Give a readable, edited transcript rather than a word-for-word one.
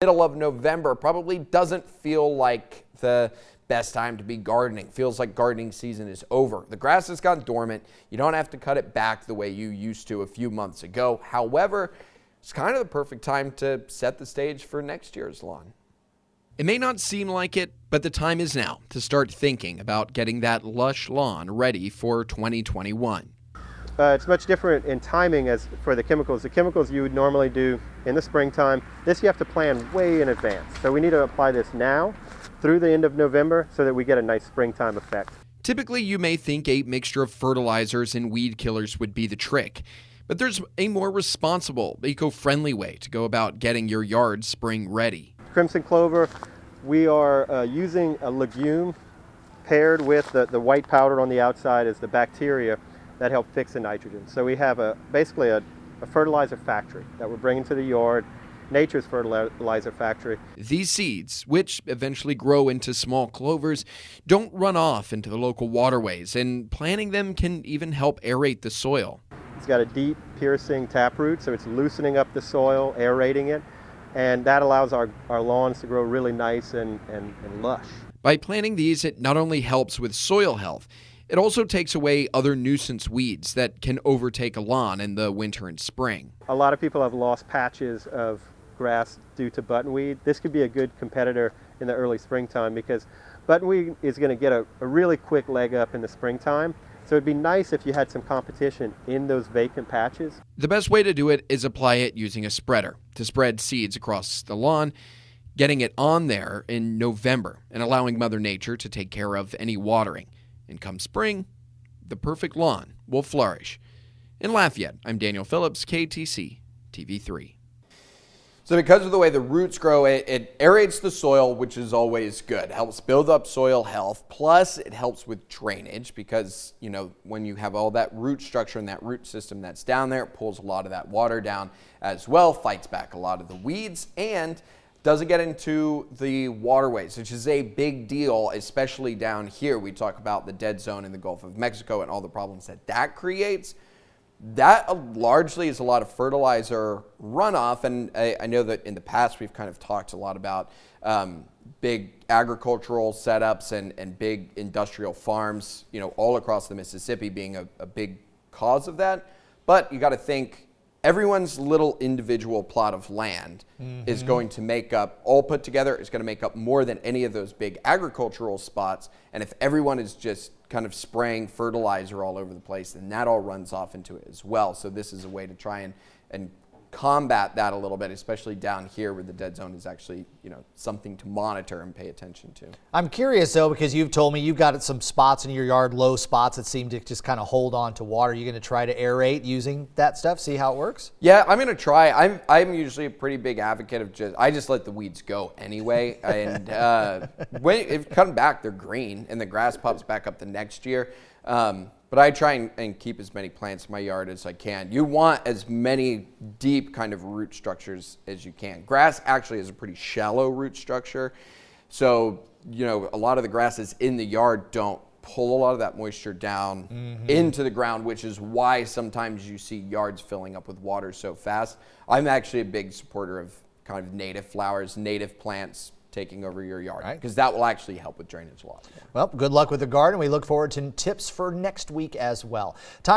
Middle of November probably doesn't feel like the best time to be gardening. Feels like gardening season is over. The grass has gone dormant. You don't have to cut it back the way you used to a few months ago. However, it's kind of the perfect time to set the stage for next year's lawn. It may not seem like it, but the time is now to start thinking about getting that lush lawn ready for 2021. It's much different in timing as for the chemicals. The chemicals you would normally do in the springtime. This you have to plan way in advance. So we need to apply this now through the end of November so that we get a nice springtime effect. Typically, you may think a mixture of fertilizers and weed killers would be the trick. But there's a more responsible, eco-friendly way to go about getting your yard spring ready. Crimson clover, we are using a legume paired with the white powder on the outside as the bacteria that help fix the nitrogen. So we have basically a fertilizer factory that we're bringing to the yard, nature's fertilizer factory. These seeds, which eventually grow into small clovers, don't run off into the local waterways, and planting them can even help aerate the soil. It's got a deep piercing taproot, so it's loosening up the soil, aerating it, and that allows our lawns to grow really nice and lush. By planting these, it not only helps with soil health, it also takes away other nuisance weeds that can overtake a lawn in the winter and spring. A lot of people have lost patches of grass due to buttonweed. This could be a good competitor in the early springtime because buttonweed is going to get a really quick leg up in the springtime. So it'd be nice if you had some competition in those vacant patches. The best way to do it is apply it using a spreader to spread seeds across the lawn, getting it on there in November and allowing Mother Nature to take care of any watering. And come spring, the perfect lawn will flourish. In Lafayette, I'm Daniel Phillips, KATC TV3. So because of the way the roots grow, it aerates the soil, which is always good. Helps build up soil health. Plus, it helps with drainage because, when you have all that root structure and that root system that's down there, it pulls a lot of that water down as well, fights back a lot of the weeds, and doesn't get into the waterways, which is a big deal, especially down here. We talk about the dead zone in the Gulf of Mexico and all the problems that creates. That largely is a lot of fertilizer runoff, and I know that in the past we've kind of talked a lot about big agricultural setups and big industrial farms, all across the Mississippi being a big cause of that. But you got to think, everyone's little individual plot of land is going to make up, all put together, is going to make up more than any of those big agricultural spots. And if everyone is just kind of spraying fertilizer all over the place, then that all runs off into it as well. So this is a way to try and combat that a little bit, especially down here where the dead zone is actually, something to monitor and pay attention to. I'm curious though, because you've told me you've got some spots in your yard, low spots that seem to just kind of hold on to water. You're going to try to aerate using that stuff, see how it works? Yeah, I'm going to try. I'm usually a pretty big advocate of I just let the weeds go anyway. And when it come back, they're green and the grass pops back up the next year. But I try and keep as many plants in my yard as I can. You want as many deep kind of root structures as you can. Grass actually has a pretty shallow root structure. So, a lot of the grasses in the yard don't pull a lot of that moisture down into the ground, which is why sometimes you see yards filling up with water so fast. I'm actually a big supporter of kind of native flowers, native plants taking over your yard, because that will actually help with drainage a lot. Well, good luck with the garden. We look forward to tips for next week as well. Time